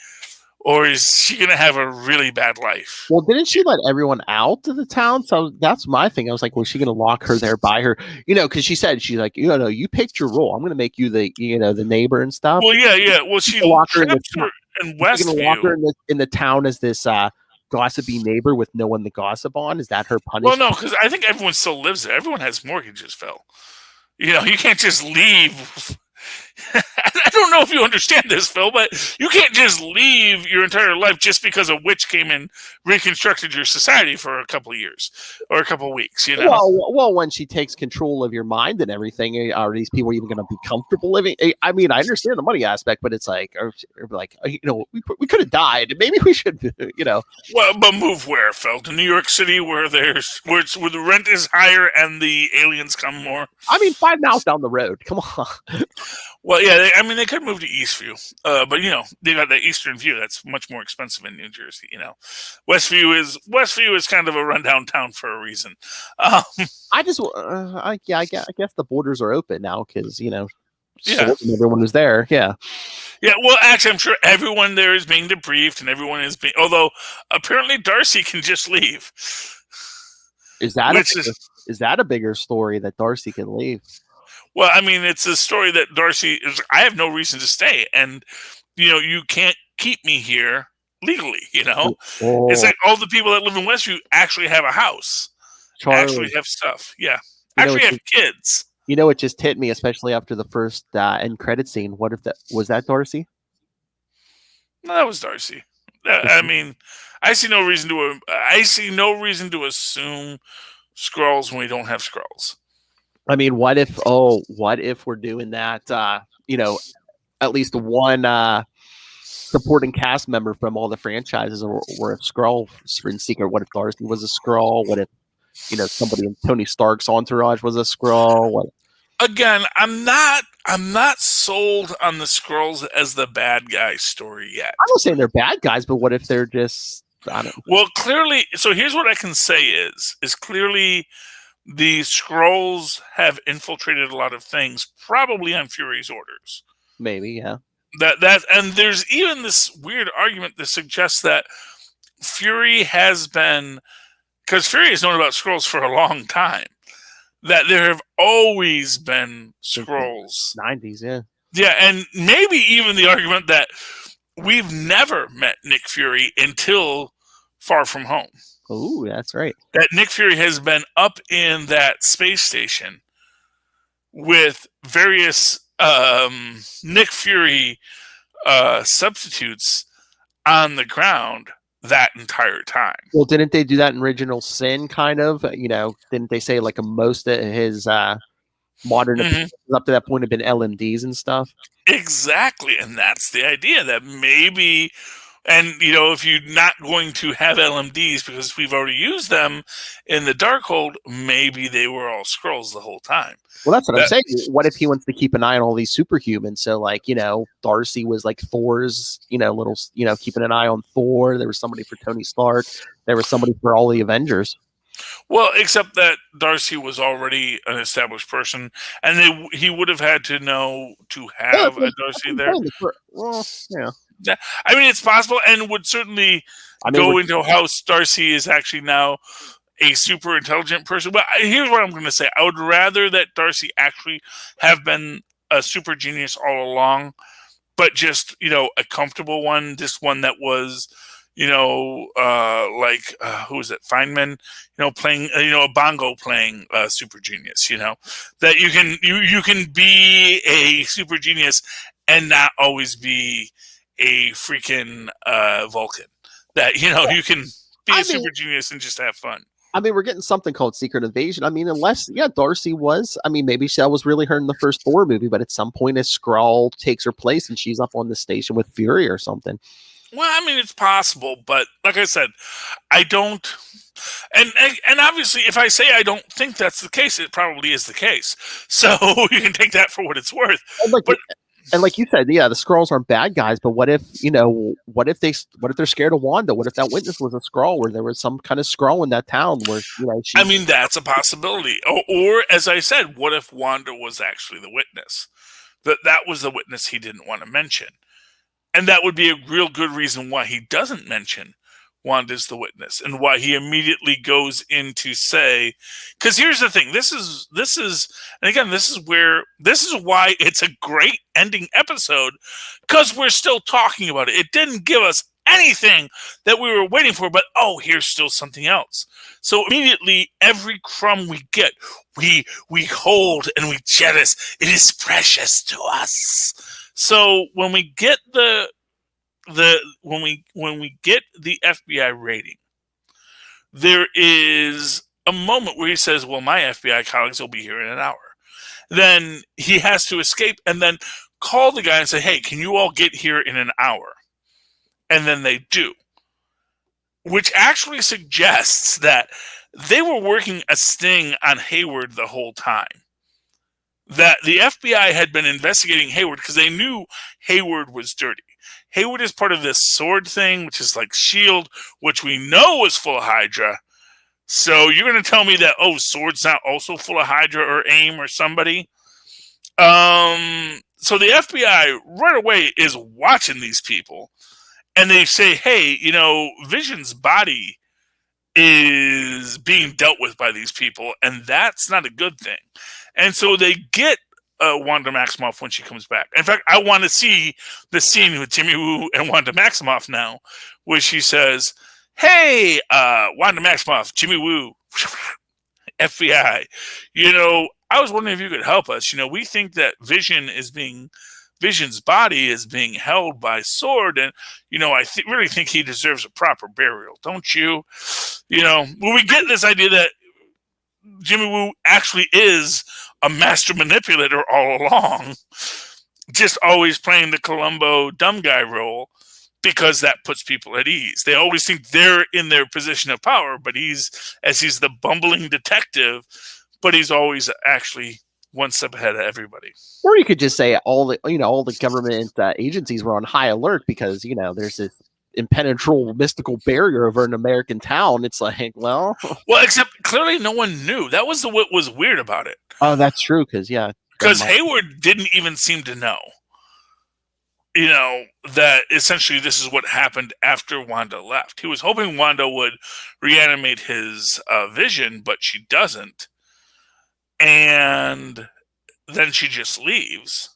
Speaker 1: Or is she going to have a really bad life?
Speaker 4: Well, didn't she let everyone out of the town? So that's my thing. I was like, was she going to lock her there by her? You know, because she's like, you know, you picked your role. I'm going to make you the, you know, the neighbor and stuff.
Speaker 1: Well, yeah. Well, she
Speaker 4: locked her in
Speaker 1: Westview.
Speaker 4: Going to lock her in the town as this gossipy neighbor with no one to gossip on. Is that her punishment?
Speaker 1: Well, no, because I think everyone still lives there. Everyone has mortgages, Phil. You know, you can't just leave. I don't know if you understand this, Phil, but you can't just leave your entire life just because a witch came and reconstructed your society for a couple of years or a couple of weeks, you know?
Speaker 4: Well, when she takes control of your mind and everything, are these people even going to be comfortable living? I mean, I understand the money aspect, but it's like, you know, we could have died. Maybe we should, you know.
Speaker 1: Well, but move where, Phil? To New York City, where the rent is higher and the aliens come more?
Speaker 4: I mean, 5 miles down the road. Come on.
Speaker 1: Well, yeah, they could move to Eastview, but you know they got that Eastern View that's much more expensive in New Jersey. You know, Westview is kind of a rundown town for a reason.
Speaker 4: I guess the borders are open now because you know, everyone is there. Yeah.
Speaker 1: Well, actually, I'm sure everyone there is being debriefed, and everyone is being. Although apparently Darcy can just leave.
Speaker 4: Is that a bigger story that Darcy can leave?
Speaker 1: Well, I mean, it's a story that Darcy is. I have no reason to stay, and you know, you can't keep me here legally. You know, It's like all the people that live in Westview actually have a house, actually have stuff. Yeah, actually have kids.
Speaker 4: You know, it just hit me, especially after the first end credit scene. What if that was Darcy?
Speaker 1: No, that was Darcy. I mean, I see no reason to assume Skrulls when we don't have Skrulls.
Speaker 4: I mean, what if we're doing that? At least one supporting cast member from all the franchises were a Skrull in secret. What if Darcy was a Skrull? What if somebody in Tony Stark's entourage was a Skrull?
Speaker 1: Again, I'm not sold on the Skrulls as the bad guy story yet.
Speaker 4: I'm not saying they're bad guys, but what if they're just, I don't know.
Speaker 1: Well, clearly, so here's what I can say is clearly the Skrulls have infiltrated a lot of things, probably on Fury's orders.
Speaker 4: Maybe, yeah.
Speaker 1: And there's even this weird argument that suggests that Fury has been, because Fury has known about Skrulls for a long time, that there have always been Skrulls.
Speaker 4: 90s, yeah.
Speaker 1: Yeah, and maybe even the argument that we've never met Nick Fury until Far From Home.
Speaker 4: Oh, that's right.
Speaker 1: That Nick Fury has been up in that space station with various Nick Fury substitutes on the ground that entire time.
Speaker 4: Well, didn't they do that in Original Sin, kind of? Didn't they say like most of his modern appearances up to that point have been LMDs and stuff?
Speaker 1: Exactly, and that's the idea that maybe, and if you're not going to have LMDs because we've already used them in the Darkhold, maybe they were all Skrulls the whole time.
Speaker 4: Well, that's what I'm saying. What if he wants to keep an eye on all these superhumans? So, like, Darcy was like Thor's, little, keeping an eye on Thor. There was somebody for Tony Stark. There was somebody for all the Avengers.
Speaker 1: Well, except that Darcy was already an established person, and he would have had to know to have a Darcy there.
Speaker 4: Well, yeah.
Speaker 1: I mean, it's possible, and would certainly go into how Darcy is actually now a super intelligent person. But here's what I'm going to say. I would rather that Darcy actually have been a super genius all along, but just, a comfortable one, just one that was, like, who was it? Feynman, playing, a bongo playing super genius, that you can be a super genius and not always be a freaking Vulcan. That, you can be a super genius and just have fun.
Speaker 4: I mean, we're getting something called Secret Invasion. I mean, unless, Darcy was, maybe that was really her in the first Thor movie, but at some point a Skrull takes her place and she's up on the station with Fury or something.
Speaker 1: Well, I mean, it's possible, but like I said, I don't, and obviously, if I say I don't think that's the case, it probably is the case. So you can take that for what it's worth.
Speaker 4: And like you said, the Skrulls aren't bad guys, but what if they're scared of Wanda? What if that witness was a Skrull, where there was some kind of Skrull in that town where
Speaker 1: I mean, that's a possibility. Or as I said, what if Wanda was actually the witness? That was the witness he didn't want to mention, and that would be a real good reason why he doesn't mention Wanda's the witness, and why he immediately goes in to say, because here's the thing, this is, and again, this is why it's a great ending episode, because we're still talking about it. It didn't give us anything that we were waiting for, but here's still something else. So immediately, every crumb we get, we hold and we cherish. It is precious to us. So when we get when we get the FBI rating, there is a moment where he says, well, my FBI colleagues will be here in an hour. Then he has to escape and then call the guy and say, hey, can you all get here in an hour? And then they do, which actually suggests that they were working a sting on Hayward the whole time. That the FBI had been investigating Hayward because they knew Hayward was dirty. Hayward is part of this sword thing, which is like S.H.I.E.L.D., which we know is full of Hydra. So you're going to tell me that, Sword's not also full of Hydra or AIM or somebody? So the FBI right away is watching these people. And they say, hey, Vision's body is being dealt with by these people, and that's not a good thing. And so they get Wanda Maximoff when she comes back. In fact, I want to see the scene with Jimmy Woo and Wanda Maximoff now, where she says, hey, Wanda Maximoff, Jimmy Woo, FBI, I was wondering if you could help us. We think that Vision is being Vision's body is being held by Sword, and I really think he deserves a proper burial, don't you? When we get this idea that Jimmy Woo actually is a master manipulator all along, just always playing the Columbo dumb guy role, because that puts people at ease. They always think they're in their position of power, but he's the bumbling detective, but he's always actually one step ahead of everybody.
Speaker 4: Or you could just say all the government agencies were on high alert because there's this impenetrable mystical barrier over an American town. It's like, well,
Speaker 1: except clearly no one knew. That was what was weird about it.
Speaker 4: Oh, that's true. Because
Speaker 1: Hayward didn't even seem to know. That essentially this is what happened after Wanda left. He was hoping Wanda would reanimate his vision, but she doesn't. And then she just leaves.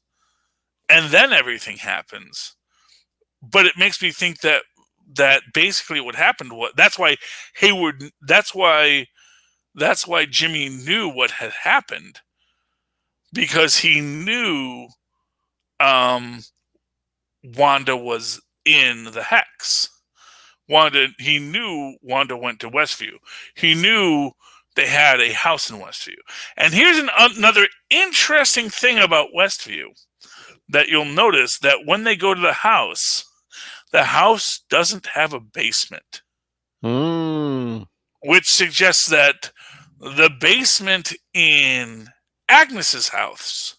Speaker 1: And then everything happens. But it makes me think that basically what happened was, that's why Jimmy knew what had happened, because he knew Wanda was in the hex. He knew Wanda went to Westview. He knew they had a house in Westview. And here's another interesting thing about Westview that you'll notice, that when they go to the house doesn't have a basement. Which suggests that the basement in Agnes's house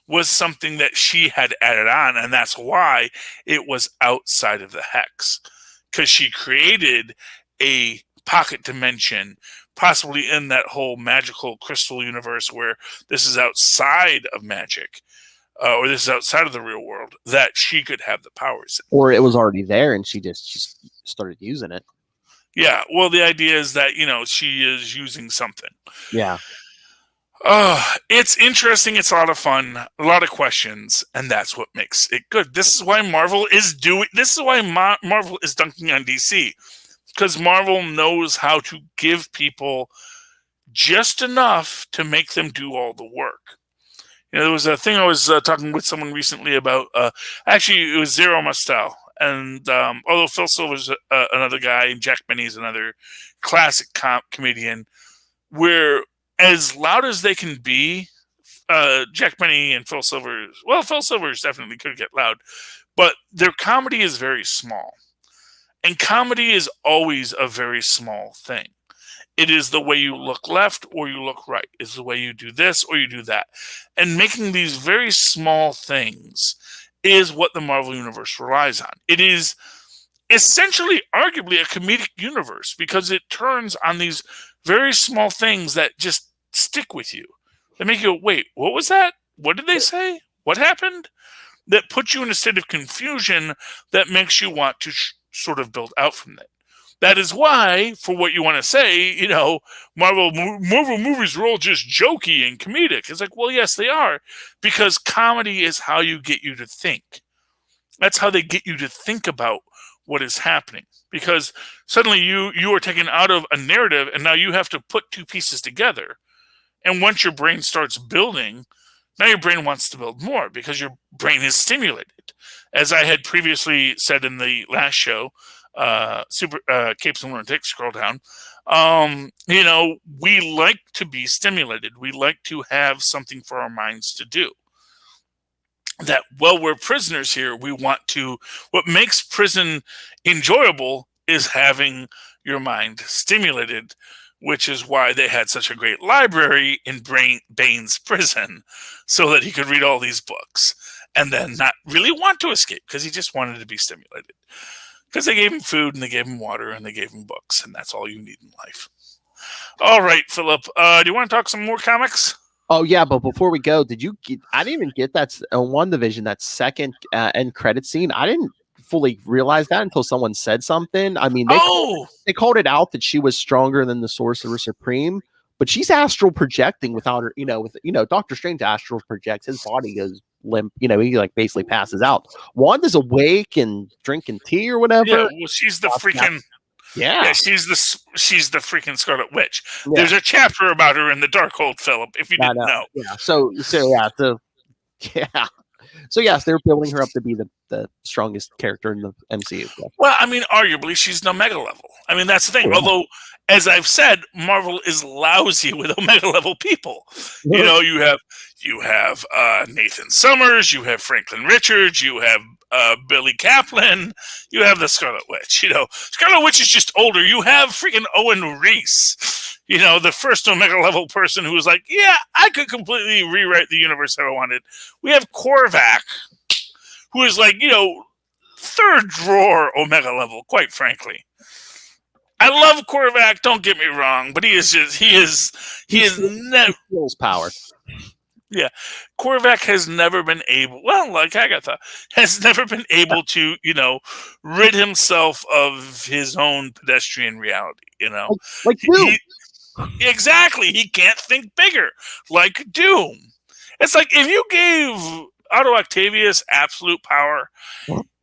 Speaker 1: was something that she had added on, and that's why it was outside of the hex, because she created a pocket dimension, possibly in that whole magical crystal universe where this is outside of magic, or this is outside of the real world, that she could have the powers.
Speaker 4: Or it was already there and she started using it.
Speaker 1: Yeah, well, the idea is that, she is using something.
Speaker 4: Yeah.
Speaker 1: It's interesting. It's a lot of fun, a lot of questions, and that's what makes it good. This is why Marvel is Marvel is dunking on DC, because Marvel knows how to give people just enough to make them do all the work. There was a thing I was talking with someone recently about. Actually, it was Zero Mostel, and although Phil Silver's another guy, and Jack Benny's another classic comedian, where as loud as they can be, Jack Benny and Phil Silvers definitely could get loud, but their comedy is very small. And comedy is always a very small thing. It is the way you look left or you look right. It's the way you do this or you do that. And making these very small things is what the Marvel Universe relies on. It is essentially, arguably, a comedic universe, because it turns on these very small things that just stick with you. They make you go, wait, what was that? What did they say? What happened? That puts you in a state of confusion that makes you want to sort of build out from that. That is why, for what you want to say, Marvel movies are all just jokey and comedic. It's like, well, yes, they are, because comedy is how you get you to think. That's how they get you to think about what is happening, because suddenly you are taken out of a narrative, and now you have to put two pieces together. And once your brain starts building, now your brain wants to build more, because your brain is stimulated. As I had previously said in the last show, Capes and Lunatics, scroll down. We like to be stimulated. We like to have something for our minds to do. That, well, we're prisoners here. What makes prison enjoyable is having your mind stimulated, which is why they had such a great library in Bane's prison, so that he could read all these books and then not really want to escape, because he just wanted to be stimulated. Because they gave him food, and they gave him water, and they gave him books, and that's all you need in life. All right, Philip, do you want to talk some more comics?
Speaker 4: Oh, yeah, but before we go, I didn't even get that on WandaVision, that second end credit scene. I didn't fully realize that until someone said something. I mean, they called it out that she was stronger than the Sorcerer Supreme, but she's astral projecting without her, Doctor Strange astral projects. His body goes limp, he basically passes out. Wanda's awake and drinking tea or whatever.
Speaker 1: Yeah, well, she's the freaking...
Speaker 4: Yeah,
Speaker 1: she's the freaking Scarlet Witch. Yeah. There's a chapter about her in the Darkhold, Philip, if you didn't know.
Speaker 4: Yeah. So yeah. So yes, they're building her up to be the strongest character in the MCU.
Speaker 1: Well, I mean, arguably, she's an Omega level. I mean, that's the thing.
Speaker 4: Oh, yeah.
Speaker 1: Although, as I've said, Marvel is lousy with Omega level people. You know, you have Nathan Summers, you have Franklin Richards, you have Billy Kaplan, you have the Scarlet Witch. You know, Scarlet Witch is just older. You have freaking Owen Reese. You know, the first Omega level person who was like, yeah, I could completely rewrite the universe if I wanted. We have Korvac, who is like, you know, third drawer Omega level, quite frankly. I love Korvac, don't get me wrong, but he is never
Speaker 4: feels power.
Speaker 1: Yeah. Korvac has never been able, well, like Agatha, has never been able to, you know, rid himself of his own pedestrian reality, you know.
Speaker 4: Like Doom.
Speaker 1: Exactly. He can't think bigger. Like Doom. It's like if you gave Otto Octavius absolute power,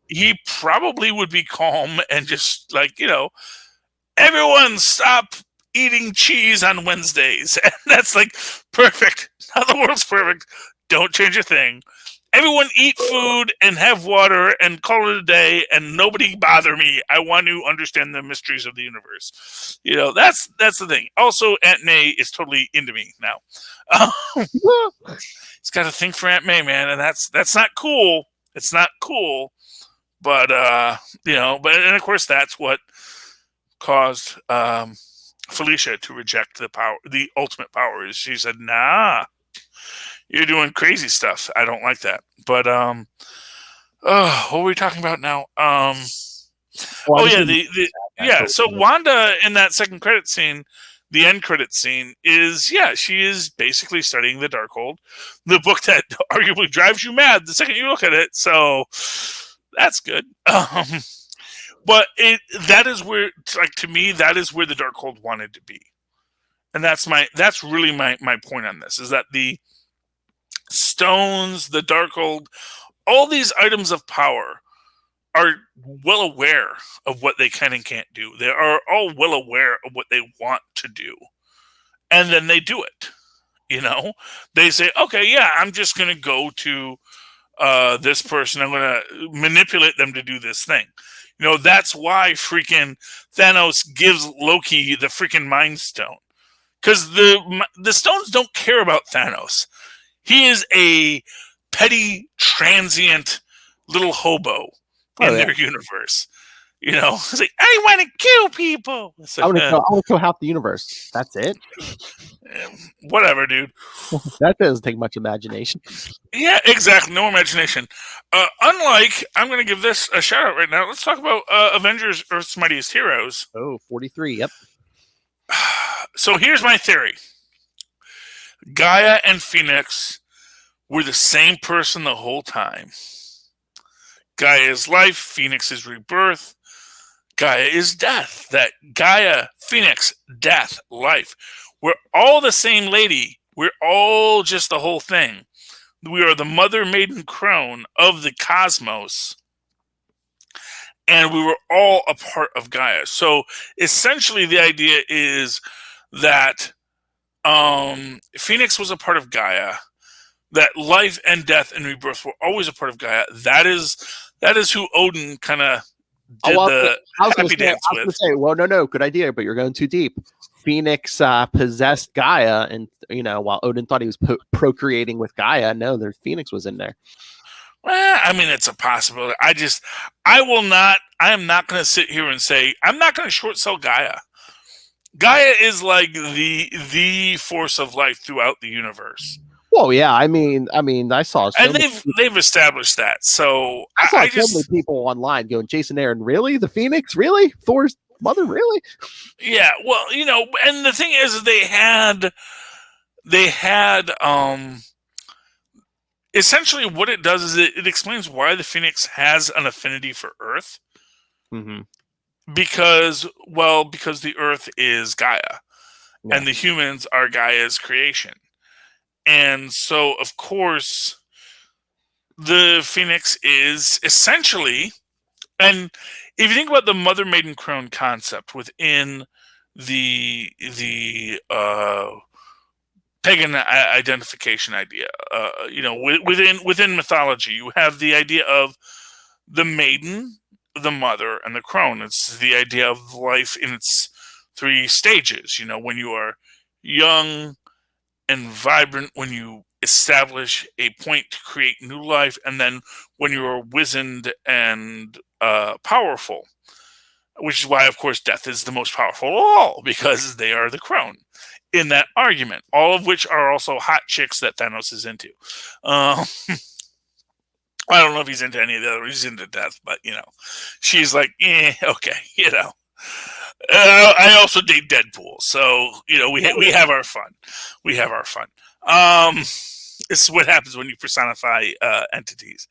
Speaker 1: he probably would be calm and just like, you know, everyone stop eating cheese on Wednesdays. And that's like perfect. Now the world's perfect. Don't change a thing. Everyone eat food and have water and call it a day and nobody bother me. I want to understand the mysteries of the universe. You know, that's the thing. Also, Aunt May is totally into me now. He's got a thing for Aunt May, man, and that's not cool. It's not cool. But you know, and of course that's what caused Felicia to reject the ultimate power. Is she said, "Nah, you're doing crazy stuff. I don't like that." But what were we talking about now? So Wanda in that second credit scene, the end credit scene is she is basically studying the Darkhold, the book that arguably drives you mad the second you look at it. So that's good. But that is where, like, to me, that is where the Darkhold wanted to be, and that's really my point on this, is that the stones, the Darkhold, all these items of power are well aware of what they can and can't do. They are all well aware of what they want to do, and then they do it. You know, they say, "Okay, yeah, I'm just going to go to this person. I'm going to manipulate them to do this thing." You know, that's why freaking Thanos gives Loki the freaking Mind Stone. Because the stones don't care about Thanos. He is a petty, transient little hobo in their universe. You know, it's like, I want to kill people. Like,
Speaker 4: I want to kill half the universe. That's it.
Speaker 1: Whatever, dude.
Speaker 4: That doesn't take much imagination.
Speaker 1: Yeah, exactly. No imagination. Unlike, I'm going to give this a shout out right now. Let's talk about Avengers: Earth's Mightiest Heroes.
Speaker 4: Oh, 43. Yep.
Speaker 1: So here's my theory. Gaia and Phoenix were the same person the whole time. Gaia is life. Phoenix is rebirth. Gaia is death. That Gaia, Phoenix, death, life. We're all the same lady. We're all just the whole thing. We are the mother, maiden, crone of the cosmos. And we were all a part of Gaia. So essentially the idea is that Phoenix was a part of Gaia. That life and death and rebirth were always a part of Gaia. That is who Odin kind of did the happy dance with. I was
Speaker 4: going to say, well, no, good idea, but you're going too deep. Phoenix possessed Gaia, and while Odin thought he was procreating with Gaia, no, Phoenix was in there.
Speaker 1: Well, I mean, it's a possibility. I am not going to sit here and say, I'm not going to short sell Gaia. Gaia is like the force of life throughout the universe.
Speaker 4: Well, yeah, I mean, I saw,
Speaker 1: and they've established that. So
Speaker 4: I saw so many people online going, Jason Aaron, really? The Phoenix, really? Thor's mother, really?
Speaker 1: Yeah, well, and the thing is, they had essentially what it does is it explains why the Phoenix has an affinity for Earth.
Speaker 4: Mm-hmm.
Speaker 1: Because the Earth is Gaia, and the humans are Gaia's creation. And so, of course, the Phoenix is essentially, and if you think about the Mother, Maiden, Crone concept within the pagan identification idea. Within mythology, you have the idea of the maiden, the mother, and the crone. It's the idea of life in its 3 stages. When you are young and vibrant, when you establish a point to create new life, and then when you are wizened and powerful, which is why, of course, death is the most powerful of all, because they are the crone in that argument, all of which are also hot chicks that Thanos is into. I don't know if he's into any of the other. He's into death, but she's like, okay, I also date Deadpool, so we have our fun. We have our fun. It's what happens when you personify entities.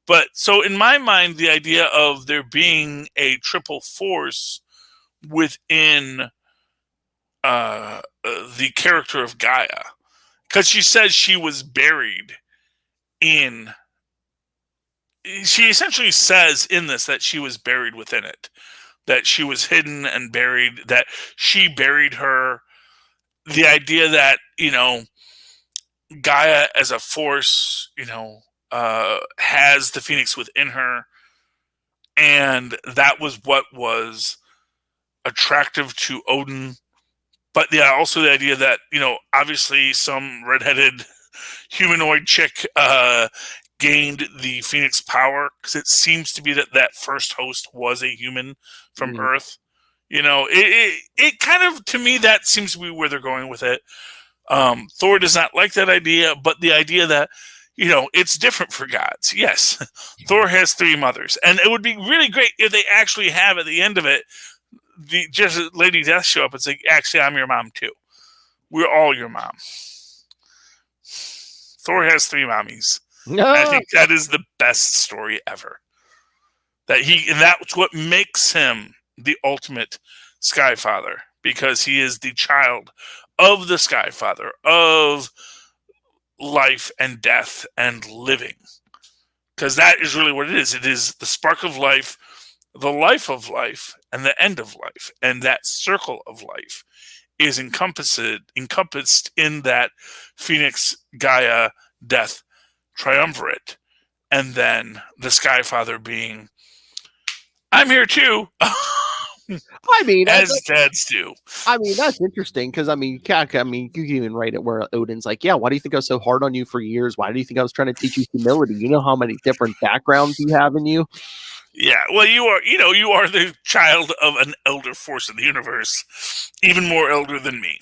Speaker 1: But so in my mind, the idea of there being a triple force within the character of Gaia, because she says she was buried in. She essentially says in this that she was buried within it, that she was hidden and buried, that she buried her. The idea that, Gaia as a force, has the Phoenix within her. And that was what was attractive to Odin. But yeah, also the idea that, obviously some redheaded humanoid chick gained the Phoenix power, because it seems to be that first host was a human from Earth. It kind of, to me, that seems to be where they're going with it. Thor does not like that idea, but the idea that, it's different for gods. Yes, Thor has 3 mothers, and it would be really great if they actually have, at the end of it, just Lady Death show up and say, actually, I'm your mom too. We're all your mom. Thor has 3 mommies.
Speaker 4: No.
Speaker 1: I think that is the best story ever. And that's what makes him the ultimate Sky Father, because he is the child of the Sky Father, of life and death and living. Because that is really what it is. It is the spark of life, the life of life, and the end of life. And that circle of life is encompassed in that Phoenix, Gaia, death triumvirate. And then the Sky Father being, I'm here too.
Speaker 4: I mean,
Speaker 1: as dads do.
Speaker 4: I mean, that's interesting, because you can even write it where Odin's like, yeah, why do you think I was so hard on you for years? Why do you think I was trying to teach you humility? You know how many different backgrounds you have in you?
Speaker 1: Yeah, well, you are the child of an elder force in the universe, even more elder than me.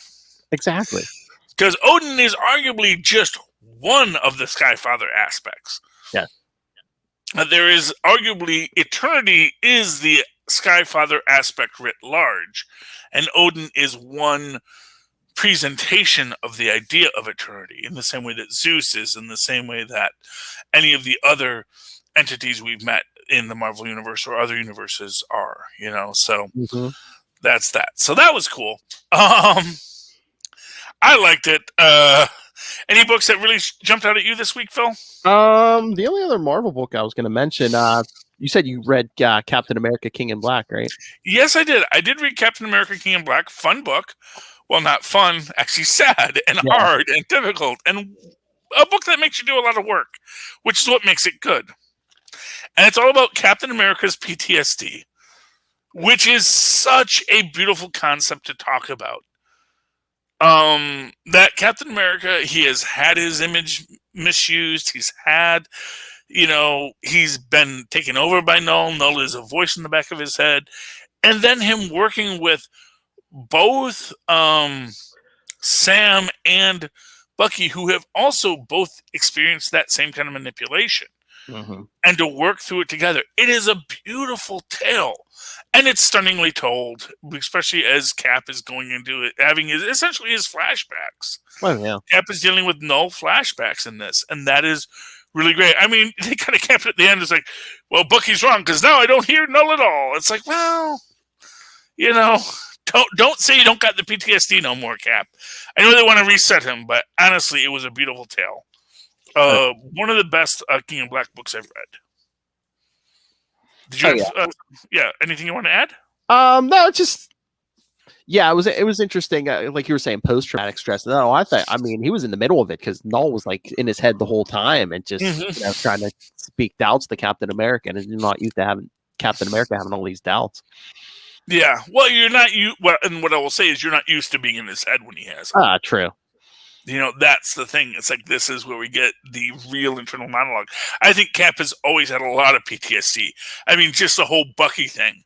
Speaker 4: Exactly.
Speaker 1: Because Odin is arguably just one of the Sky Father aspects.
Speaker 4: Yeah.
Speaker 1: There is arguably, eternity is the Sky Father aspect writ large, and Odin is one presentation of the idea of eternity, in the same way that Zeus is, in the same way that any of the other entities we've met in the Marvel Universe or other universes are, so that's that. So that was cool. I liked it. Any books that really jumped out at you this week, Phil?
Speaker 4: The only other Marvel book I was going to mention, you said you read Captain America King in Black, right?
Speaker 1: Yes, I did. I did read Captain America King in Black. Fun book. Well, not fun, actually sad and hard and difficult, and a book that makes you do a lot of work, which is what makes it good. And it's all about Captain America's PTSD, which is such a beautiful concept to talk about. That Captain America, he has had his image misused. He's had, he's been taken over by Null. Null is a voice in the back of his head. And then him working with both Sam and Bucky, who have also both experienced that same kind of manipulation. And to work through it together. It is a beautiful tale. And it's stunningly told, especially as Cap is going into it, having essentially his flashbacks.
Speaker 4: Oh, yeah.
Speaker 1: Cap is dealing with Null flashbacks in this, and that is really great. I mean, they kind of kept it at the end. It's like, well, Bucky's wrong, because now I don't hear Null at all. It's like, well, don't say you don't got the PTSD no more, Cap. I know they want to reset him, but honestly, it was a beautiful tale. One of the best King in Black books I've read. Did you? Anything you want to add?
Speaker 4: No, just Yeah, it was interesting. Like you were saying, post traumatic stress. No, I mean, he was in the middle of it because Null was like in his head the whole time and just trying to speak doubts to Captain America, and you're not used to having Captain America having all these doubts.
Speaker 1: Yeah, well, you're not and what I will say is you're not used to being in his head when he has.
Speaker 4: True.
Speaker 1: That's the thing. It's like this is where we get the real internal monologue. I think Cap has always had a lot of PTSD. I mean, just the whole Bucky thing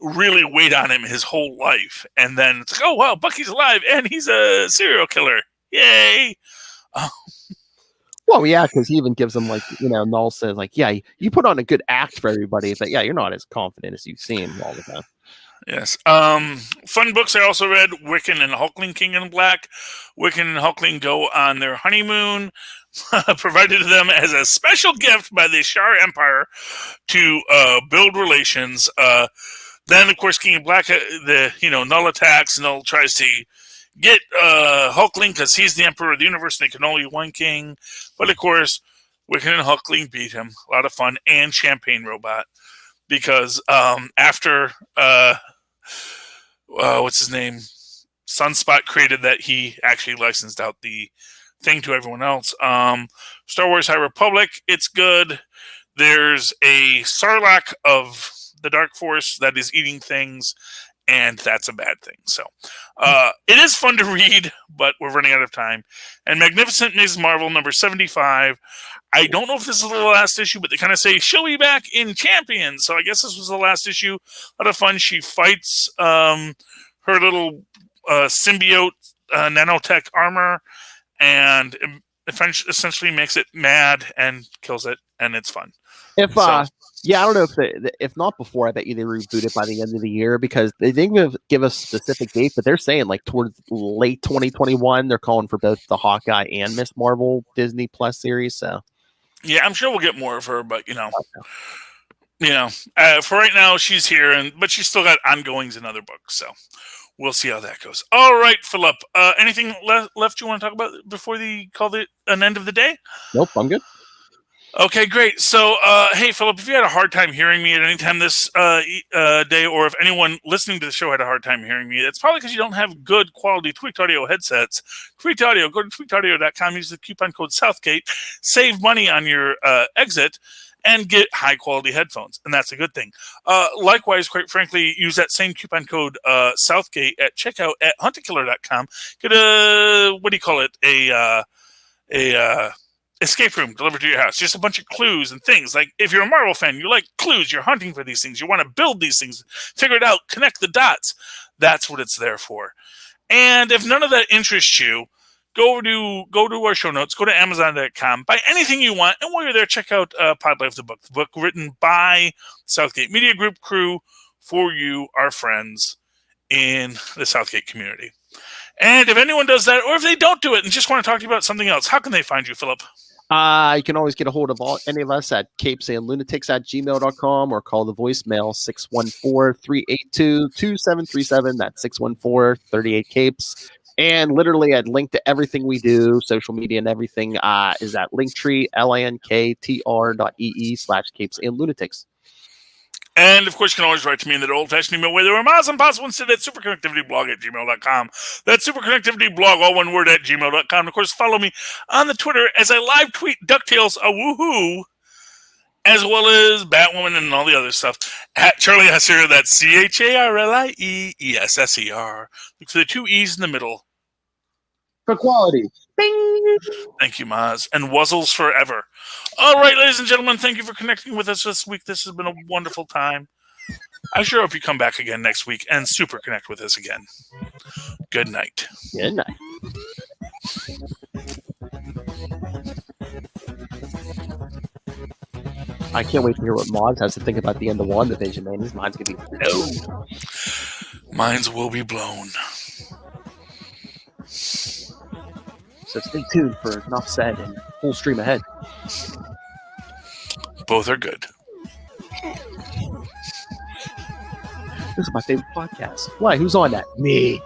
Speaker 1: really weighed on him his whole life. And then it's like, oh, wow, Bucky's alive and he's a serial killer. Yay.
Speaker 4: Well, yeah, because he even gives them Null says yeah, you put on a good act for everybody, but yeah, you're not as confident as you seem all the time.
Speaker 1: Yes. Fun books I also read, Wiccan and Hulkling King in Black. Wiccan and Hulkling go on their honeymoon, provided to them as a special gift by the Shar Empire to build relations. Then, of course, King in Black, Null attacks. Null tries to get Hulkling because he's the Emperor of the universe and they can only one king. But, of course, Wiccan and Hulkling beat him. A lot of fun. And Champagne Robot. Because after... what's his name? Sunspot created that, he actually licensed out the thing to everyone else. Star Wars High Republic, it's good. There's a Sarlacc of the Dark Force that is eating things, and that's a bad thing. So it is fun to read, but we're running out of time. And Magnificent Ms. Marvel number 75. I don't know if this is the last issue, but they kind of say she'll be back in Champions. So I guess this was the last issue. A lot of fun. She fights her little symbiote nanotech armor and essentially makes it mad and kills it, and it's fun.
Speaker 4: Yeah, I don't know if not before, I bet you they reboot it by the end of the year because they didn't give us a specific date, but they're saying towards late 2021, they're calling for both the Hawkeye and Miss Marvel Disney Plus series. So
Speaker 1: yeah, I'm sure we'll get more of her, but for right now she's here, but she's still got ongoings in other books, so we'll see how that goes. All right, Philip. Anything left you want to talk about before they call it an end of the day?
Speaker 4: Nope, I'm good.
Speaker 1: Okay, great. So, hey, Philip, if you had a hard time hearing me at any time this day, or if anyone listening to the show had a hard time hearing me, that's probably because you don't have good quality Tweaked Audio headsets. Tweaked Audio, go to tweakedaudio.com, use the coupon code Southgate, save money on your exit, and get high-quality headphones, and that's a good thing. Likewise, quite frankly, use that same coupon code Southgate at checkout at huntingkiller.com. Get a escape room delivered to your house. Just a bunch of clues and things. Like, if you're a Marvel fan, you like clues, you're hunting for these things, you want to build these things, figure it out, connect the dots. That's what it's there for. And if none of that interests you, go to our show notes, go to Amazon.com, buy anything you want, and while you're there, check out Pod Life, the book written by Southgate Media Group crew for you, our friends in the Southgate community. And if anyone does that, or if they don't do it and just want to talk to you about something else, how can they find you, Philip?
Speaker 4: You can always get a hold of any of us at capesandlunatics@gmail.com or call the voicemail 614-382-2737. That's 614-38-CAPES. And literally, I'd link to everything we do, social media and everything, is at Linktree, linktr.ee/capesandlunatics.
Speaker 1: And, of course, you can always write to me in that old-fashioned email where there are miles impossible instead at superconnectivityblog@gmail.com. That's superconnectivityblog, all one word, at gmail.com. And, of course, follow me on the Twitter as I live tweet DuckTales, a woohoo, as well as Batwoman and all the other stuff, at Charlie Esser. That's CharlieEsser. Look for the two E's in the middle.
Speaker 2: For quality.
Speaker 4: Bing!
Speaker 1: Thank you, Maz. And Wuzzles forever. All right, ladies and gentlemen, thank you for connecting with us this week. This has been a wonderful time. I sure hope you come back again next week and super connect with us again. Good night.
Speaker 4: Good night. I can't wait to hear what Maz has to think about the end of WandaVision, man. His mind's going to be blown.
Speaker 1: Minds will be blown.
Speaker 4: So stay tuned for Enough Said and full stream ahead.
Speaker 1: Both are good.
Speaker 4: This is my favorite podcast. Why? Who's on that? Me.